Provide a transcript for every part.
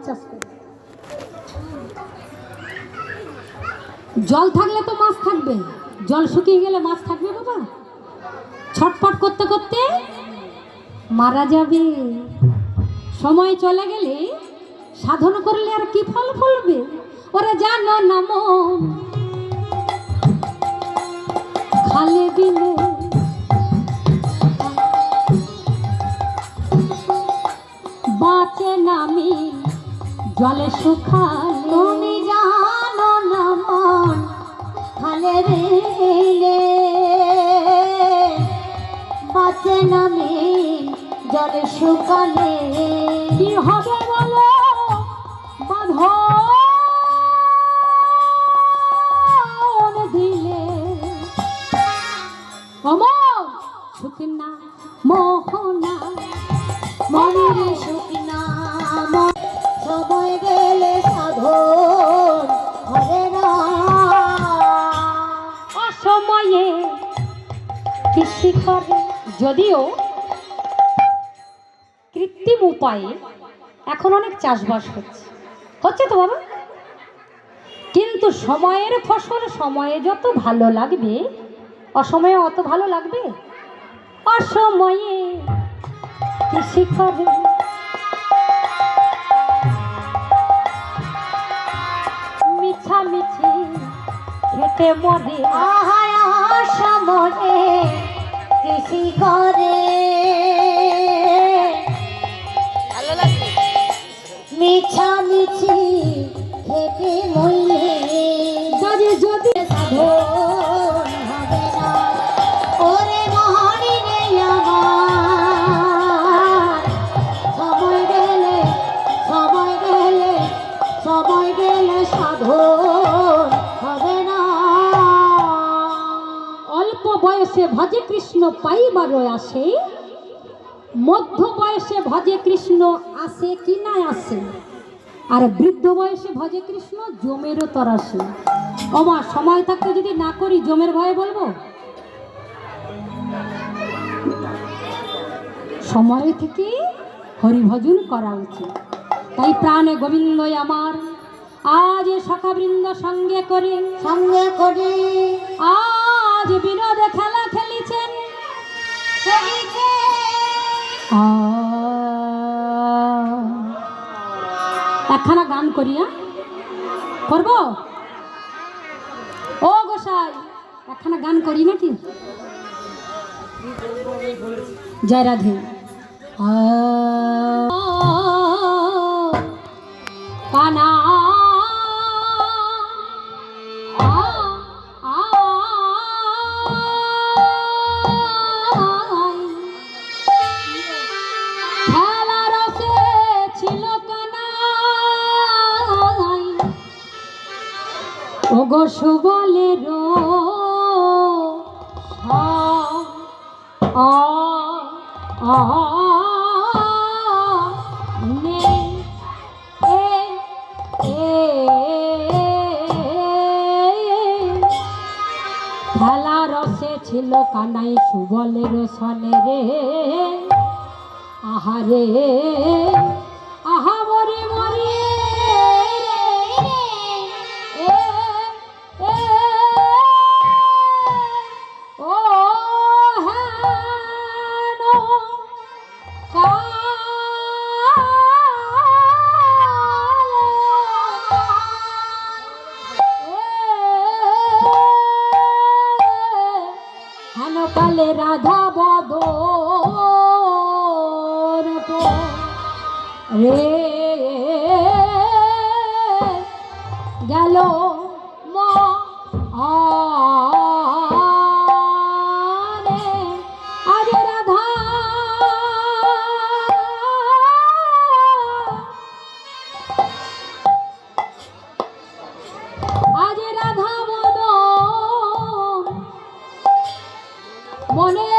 চাষ করে। জল থাকলে তো মাছ থাকবে, জল শুকিয়ে গেলে মাছ থাকবে বাবা? ছটফট করতে করতে মারা যাবে। সময় চলে গেলে সাধন করলে আর কি ফল ফলবে? ওরে জানো না মন, খালে দিলে বাঁচে নামি জলে শুকালে। তুমি জানো না মন, খালে দিলে বাঁচে নামি জলে শুকালে। কি হবে বলো বাঁধন দিলে? অমর শুকনা মোহনা মনের শুকনা সময় গেলে সাধন হবে না। অসময়ে কৃষি করে, যদিও কৃত্রিম উপায়ে এখন অনেক চাষবাস হচ্ছে তো বাবা, কিন্তু সময়ের ফসল সময়ে যত ভালো লাগবে অসময়ে অত ভালো লাগবে? অসময়ে কৃষি করে মিছামিছি খেতে মরে। অসময়ে কৃষি করে মিছামিছি খেতে মরে। যদি সাধন হবে না, ওরে মহানি নেই আমার। সময় গেলে সময় গেলে সময় গেলে সাধন হবে না। অল্প বয়সে ভজে কৃষ্ণ পাইবার আসে, মধ্য বয়সে ভজে কৃষ্ণ আসে কি না আসে, আর বৃদ্ধ বয়সে ভজে কৃষ্ণ জমেরও তরাসে। ওমা সময় থাকতে যদি না করি জমের ভয়ে বলবো? সময় থেকে হরিভজন করা উচিত। তাই প্রাণে গোবিন্দ আমার আজ সখাবৃন্দ সঙ্গে করে আজ বিনোদে খেলা খেলিছেন। একখানা গান করিয়া করব ও গোসাই, একখানা গান করি নাকি? জয় রাধে। কানা ওগো সুবলের খেলা রসে ছিল কানাই সুবলের সনে রে। আহারে আহা মরে মরে কালে রাধা বদন রে গেল আজ রাধা আজ রাধা বদন মনে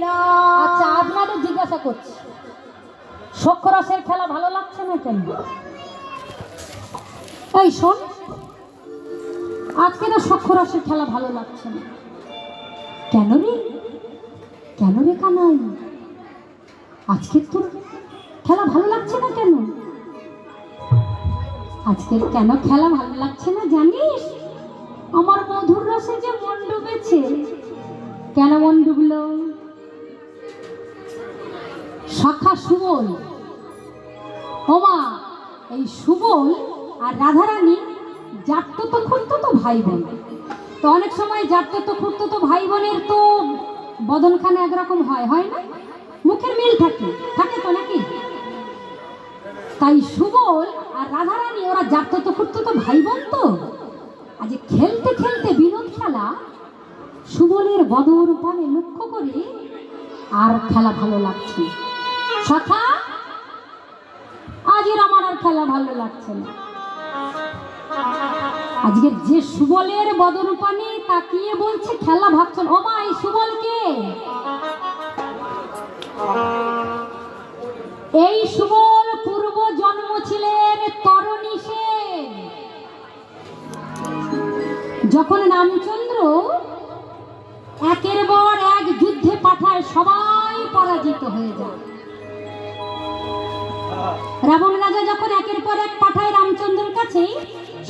না। আচ্ছা, আপনাদের জিজ্ঞাসা করছি, শঙ্করাসের খেলা ভালো লাগছে না কেন? এই শোন, আজকে না শঙ্করাসের খেলা ভালো লাগছে না কেন রে? কেন রে কানাই, আজকে তোর খেলা ভালো লাগছে না কেন? আজকের কেন খেলা ভালো লাগছে না জানিস? আমার মধুর রসে যে মন ডুবেছে। কেন মন ডুবলো? সখা সুবল, ওমা, এই সুবল আর রাধারানী জাততো খুঁড়তো ভাই বোন। তো অনেক সময় জাততো খুঁড়তো ভাই বোনের তো বদনখানা একরকম হয়, হয় না? মুখের মিল থাকে, থাকে তো নাকি? তাই সুবল আর রাধারানী ওরা জাততো খুঁড়তো ভাই বোন। তো আজ খেলতে খেলতে বিনোদ খেলা সুবলের বদর পানে লক্ষ্য করে আর খেলা ভালো লাগছে। সখা, আজের আমার আর খেলা ভালো লাগছে না। আজকে যে সুবলের বদর পানে তাকিয়ে বলছে খেলা ভাবছেন, ও মা, এই সুবলকে, এই সুবল পূর্ব জন্ম ছিলেন তরণী সেন। যখন রামচন্দ্র একের পর এক যুদ্ধে পাঠায়, সবাই পরাজিত হয়ে যায়। রাবণ রাজা যখন একের পর এক পাঠায় রামচন্দ্রের কাছে,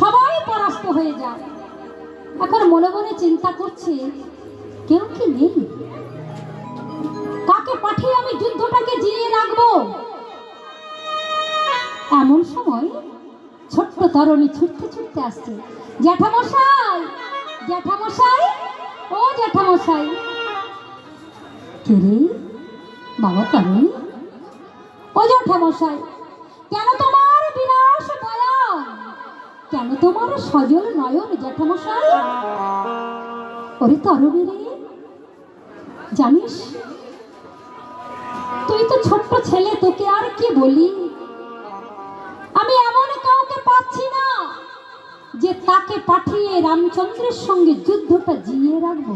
সবাই পরাস্ত হয়ে যায়। এখন মনে মনে চিন্তা করছে, কেউ কি নেই? কাকে পাঠিয়ে আমি যুদ্ধটাকে জিরিয়ে রাখবো? এমন সময় ছোট্ট তরুণী ছুটতে ছুটতে আসছে। জ্যাঠামশাই, জ্যাঠামশাই, ও জ্যাঠামশাই। কে রে? বাবা তরুণী। ও জ্যাঠামশাই, কেন তোমার বিনাশ বয়ান? কেন তোমার সজল নয়ন জ্যাঠামশাই? ওরে তরুণী রে, জানিস তুই তো ছোট্ট ছেলে, তোকে আর কি বলি? আমি এমন কাউকে পাচ্ছি না যে তাকে পাঠিয়ে রামচন্দ্রের সঙ্গে যুদ্ধটা জিয়ে রাখবো।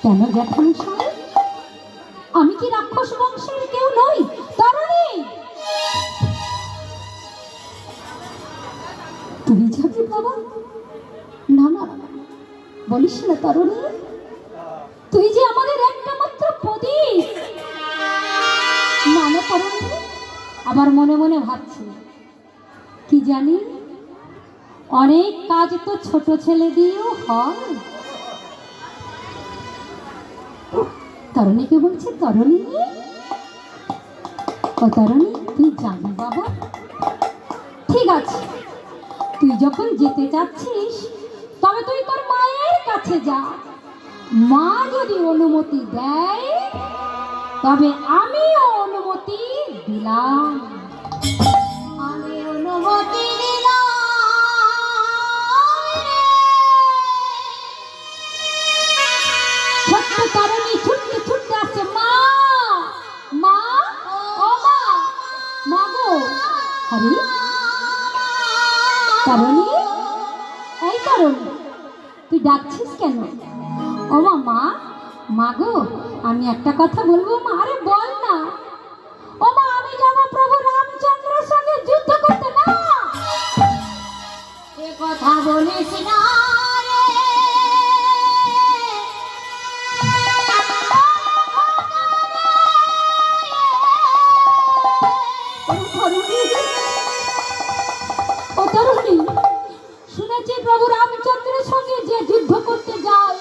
কেন জ্যাঠামশাই? আমি কি রাক্ষস বংশের কেউ নই? তরুণী, তুই যাবি বাবা? না না, বলিস না তরুণী, তুই যে আমাদের একটা মাত্র প্রদীপ। না না তরুণী, আবার মনে মনে ভাবছি, কি জানি, অনেক কাজ তো ছোট ছেলে দিয়েও হয়। তরুণীকে বলছে, তরুণী, ও তরুণী, তুই যাবি বাবা? ঠিক আছে, তুই যখন যেতে চাচ্ছিস তবে তুই তোর মায়ের কাছে যা। মা যদি অনুমতি দেয় তবে আমিও অনুমতি দিলাম। আমি অনুমতি দিলাম। ছোট্ট তরুণী ছুটতে ছুটতে আসছে, মা, মা, ও মা, মা গো। আরে তরুণী, এই তরুণী, তুই ডাকছিস কেন? ও মা, মা, মা গো, আমি একটা কথা বলবো মা। আরে বল না। ও মা, আমি যাবো প্রভু রামচন্দ্রের সঙ্গে যুদ্ধ করতে। না, এ কথা বলিস না রে। ও তরুণী, শুনেছি প্রভু রামচন্দ্রের সঙ্গে যে যুদ্ধ করতে যায়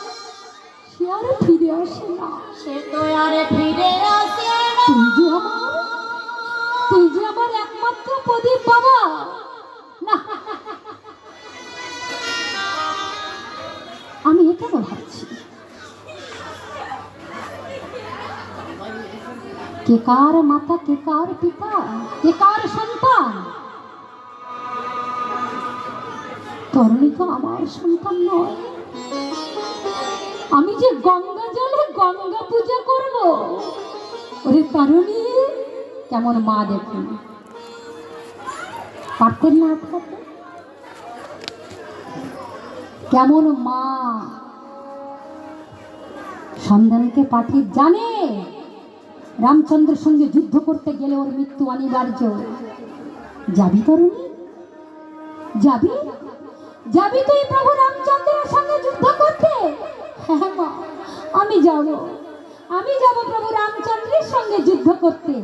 সে আর ফিরে আসে না। সে তো আর ফিরে আসে না। তুই যে আমার একমাত্র প্রদীপ বাবা। না, আমি এ কেন ভাবছি? কে কার মাতা, কে কার পিতা, কে কার সন্তান? তরুণী তো আমার সন্তান নয়। আমি যে গঙ্গা জলে গঙ্গা পূজা করব। ওরে তরুণী, কেমন মা দেখুন, পারতেন না আটকাতে? কেমন মা সন্তানকে পাঠিয়ে জানে রামচন্দ্রের সঙ্গে যুদ্ধ করতে গেলে ওর মৃত্যু অনিবার্য। যাবি তরুণী, যাবি? যাবি তুই প্রভু রামচন্দ্রের সঙ্গে যুদ্ধ করতে? হ্যাঁ মা, আমি যাব, আমি যাব প্রভু রামচন্দ্রের সঙ্গে যুদ্ধ করতে।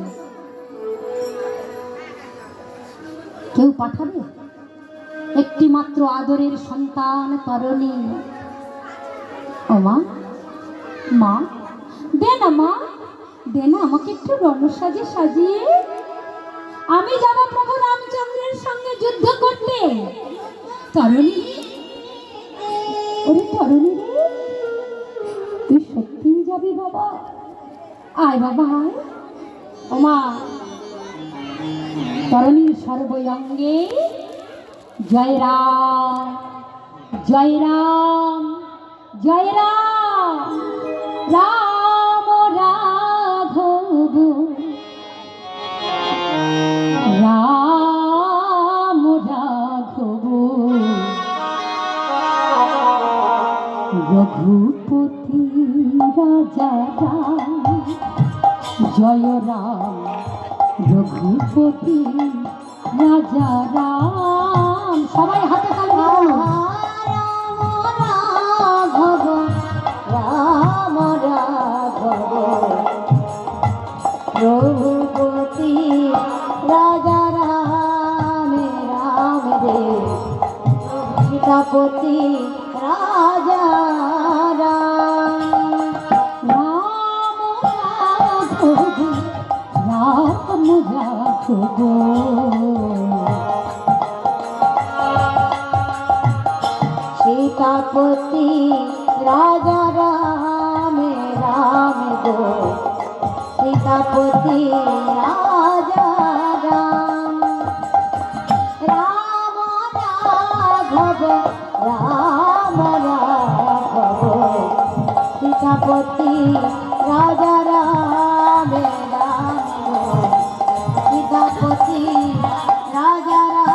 কেউ পাঠাবে? একটি মাত্র আদরের সন্তান তরুণী। ও মা, মা দে না, মা দে না আমাকে একটু রণসাজে সাজিয়ে, আমি যাব প্রভু রামচন্দ্রের সঙ্গে যুদ্ধ করতে। তরুণী, ওরে তরুণী রে, তুই সত্যিই যাবি বাবা? আয় বাবা আয়। ও মা, তরুণীর সর্বঙ্গে জয় রাম, জয় রাম, জয় রাম, রাম রাঘব, রাম রাঘব, রঘুপতি রাজা রাম, জয় রাম রঘুপতি রাজা রাম। সবাই হাতে তালি দাও। রাম রাঘব রঘুপতি রাজা রাম, রাম রে সীতাপতি রাজা রাম। রাম রাঘব, রাম রাঘব, সীতাপতি রাজা রাম, রাম গো সীতাপতি রাজা রাম। রাম রাঘব, রাম রাঘব, সীতাপতি রাজা রাম, রাম গো সীতাপতি রাজা রাম।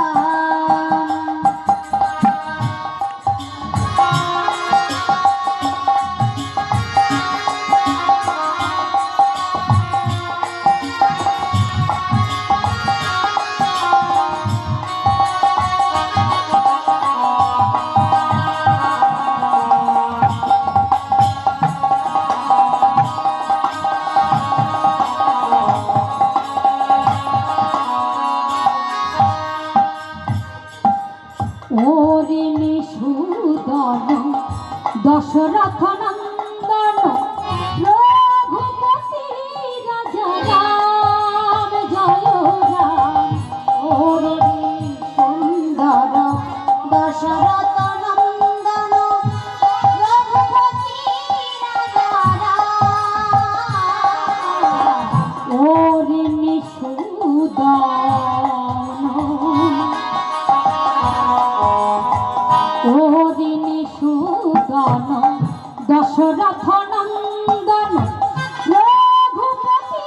ওরে নিষূদন দশরথ নন্দন, রঘুপতি রাজা রাম, জয় রাম। ওরে সুন্দর দশরথ নন্দন, রঘুপতি রাজা রাম। ওরে নিষূদন, ওরে নিষূদন দশরথ নন্দন, রঘুপতি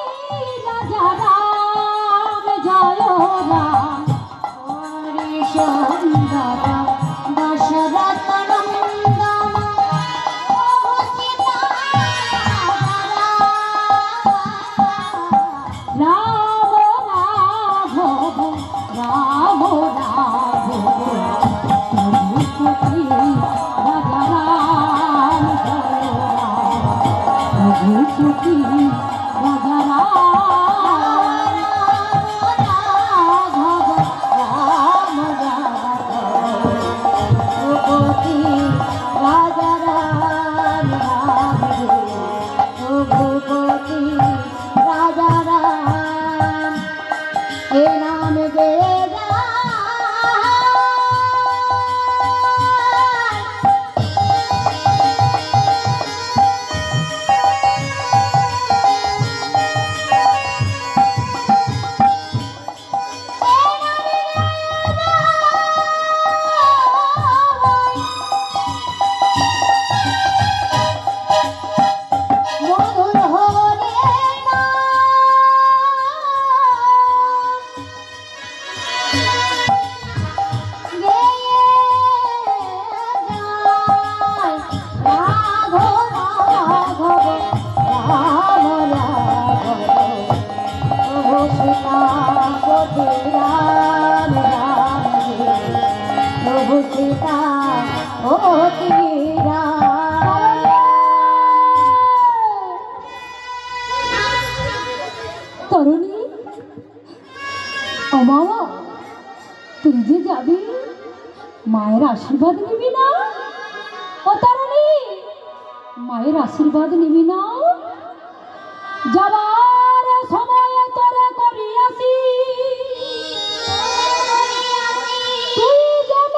রাজা রাম, জয় রাম। ওরে সুন্দর দশরথ নন্দন, রঘুপতি রাজা রাম। রাম রাঘব, রাম রাঘব, রঘুপতি রাজা রাম, জয় রাম, রঘুপতি রাজা রাম। রাঘব, রাম রাঘব, রঘুপতি রাজা রাম, রাম রে রঘুপতি রাজা রাম। এ নাম গে আশীর্বাদ নিবি না? ও তারণী, মায়ের আশীর্বাদ নিবি না? যাবার সময় তোরে করিয়াছি তুই যেন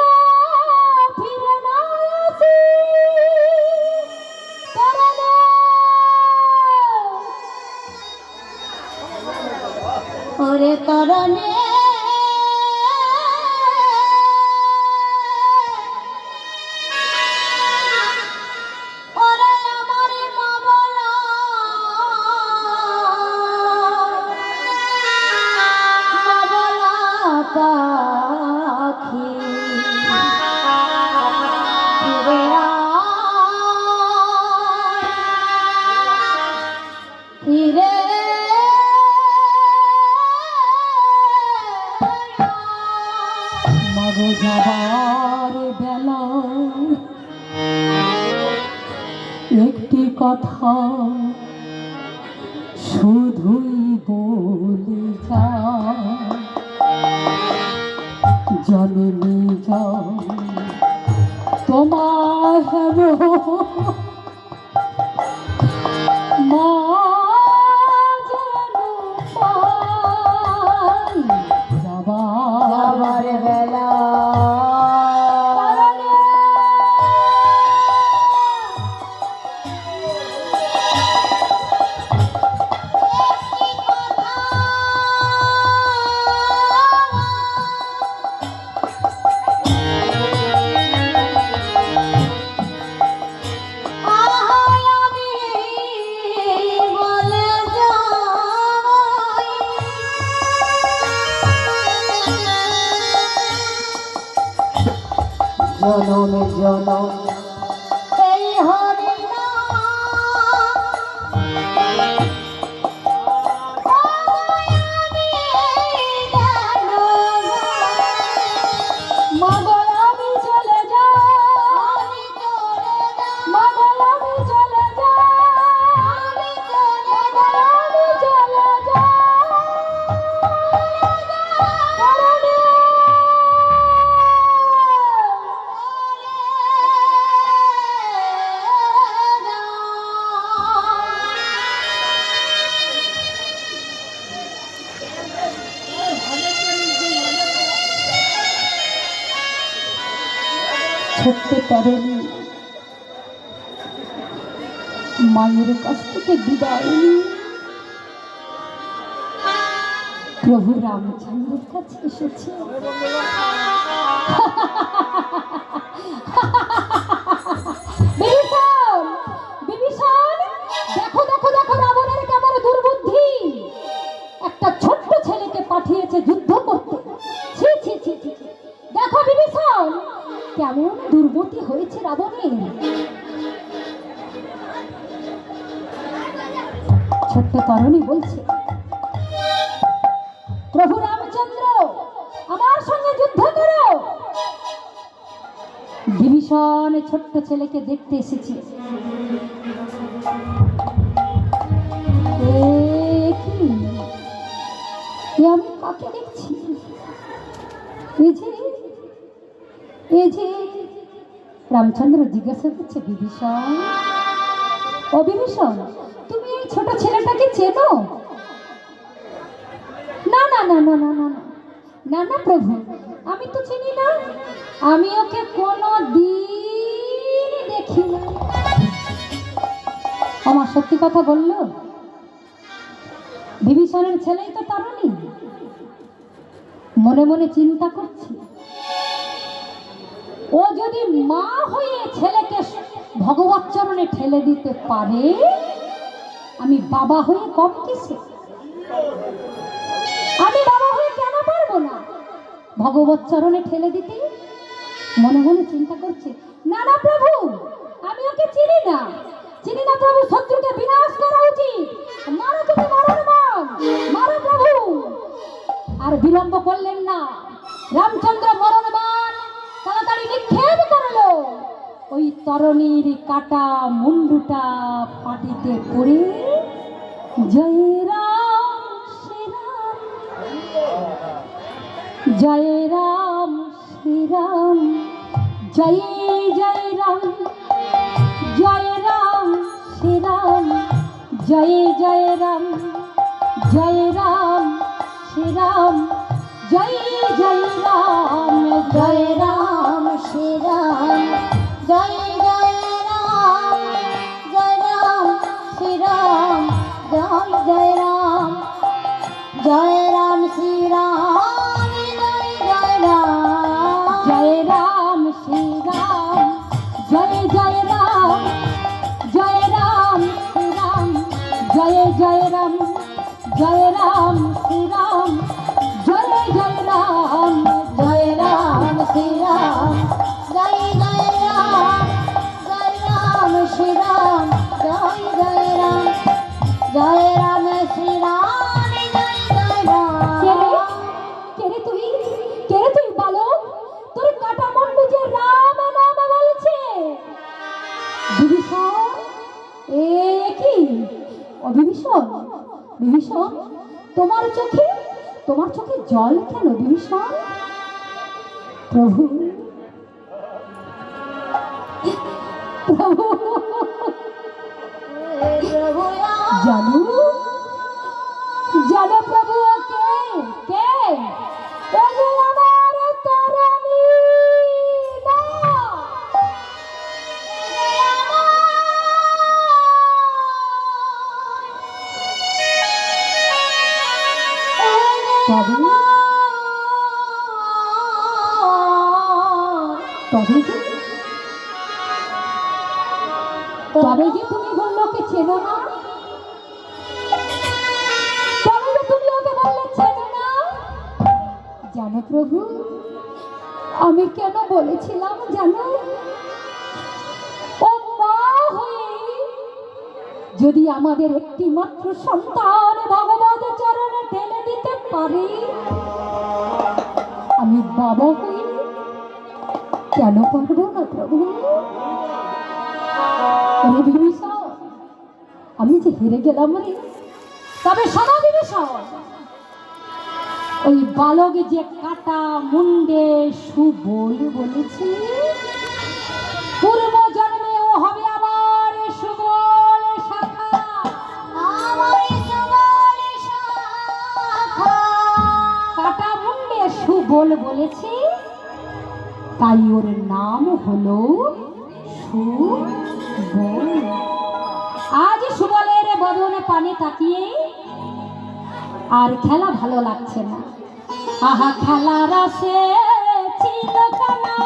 ফিরে না আসিস। তারণী, ওরে তরণে ওরে আমার মা বলা পাখি ফিরে ফিরে মাগো যাবার বেলা একটি কথা শুধুই বলে যা, জননী যাও তোমার হেন মা যেন পাই যাবার বেলা জনমে জনম এই হরি মাগো আমি চলে যাই, মাগো আমি চলে যাই, আমি চলে যাই। ছোট্ট তারণী মায়ের কাছ থেকে বিদায় নিয়ে প্রভু রামচন্দ্রের কাছে এসেছে। বিভীষণ, বিভীষণ, দেখো দেখো দেখো রাবণের কেমন দুর্বুদ্ধি, একটা ছোট্ট ছেলেকে পাঠিয়েছে যুদ্ধ করতে। ছি ছি ছি ছি ছি। দেখো বিভীষণ, কেমন দুর্গতি হয়েছে রাবণের। ছোট্ট তরুণী বলছে, প্রভু রামচন্দ্র আমার সঙ্গে যুদ্ধ করো। বিভীষণ ছোট্ট ছেলেকে দেখতে এসেছে। আমি কাকে দেখছি? এই যে রামচন্দ্র জিজ্ঞাসা করছে, বিভীষণ, ও বিভীষণ, তুমি এই ছোট ছেলেটাকে চেনো? না না না না না না না না প্রভু, আমি তো চিনি না, আমি ওকে কোনো দিন দেখি না। আমার সত্যি কথা বললো? বিভীষণের ছেলেই তো তারণী। মনে মনে চিন্তা করছি, ও যদি মা হয়ে ছেলেকে ভগবত চরণে ঠেলে দিতে পারে, আমি বাবা হয়ে কম কিসে? আমি বাবা হয়ে কেন পারবো না ভগবত চরণে ঠেলে দিতে? মনে মনে চিন্তা করছে, না না প্রভু, আমি ওকে চিনি না, চিনি না প্রভু, শত্রুকে বিনাশ করা উচিত। মারো তুমি, মারো মারো প্রভু। আর বিলম্ব করলেন না, রামচন্দ্র মরণবান তাড়াতাড়ি নিক্ষেপ করলো। ওই তরণীর কাটা মুন্ডুটা পাটিতে পড়ে জয় রাম শ্রীরাম, জয় রাম শ্রীরাম, জয় জয় রাম জয় রাম শ্রীরাম জয় জয় রাম জয় রাম শ্রীরাম জয় জয় রাম জয় রাম শ্রীরাম জয় জয় রাম জয় রাম শ্রীরাম জয় জয় রাম জয় রাম শ্রীরাম জয় জয় রাম জয় রাম শ্রীরাম জয় জয় রাম জয় রাম শ্রীরাম জয় জয় রাম জয় রাম শ্রীরাম জয় জয় রাম জয় রাম শ্রীরাম জয় জয় রাম জয় রাম শ্রীরাম জয় জয় রাম জয় রাম শ্রীরাম জয় জয় রাম কেরে তুই বালক তোর কাটা মুন্ডু যে রাম নাম বলছে বিভীষণ এ কি বিভীষণ বিভীষণ তোমার চোখে জল কেন বিভীষণ প্রভু প্রভু জানো জানো প্রভু কে কে ও যে আমার তারানী মা তবে তবে যে তবে যে তুমি বললোকে চেনো না তবে যে তুমি ওকে বললে চেনো না জানো প্রভু আমি কেন বলেছিলাম জানো ও মা হয়ে যদি আমাদের একটি মাত্র সন্তান ভগবত চরণে ঢেলে দিতে পারে আমি বাবা হই কেন পারবো না প্রভু আমি যে হেরে গেলাম রে তবে শোনো বিভীষণ ওই বালক যে কাটা মুন্ডে সুবল বলেছে পূর্ব জন্মে ও হবে আবার সুবল শাখা আমার সুবল শাখা কাটা মুন্ডে সুবল বলেছে তাই ওর নাম হলো সুবল আজ সুবলের বদনে পানে তাকিয়ে আর খেলা ভালো লাগছে না আহা খেলার আসে ছিল কানা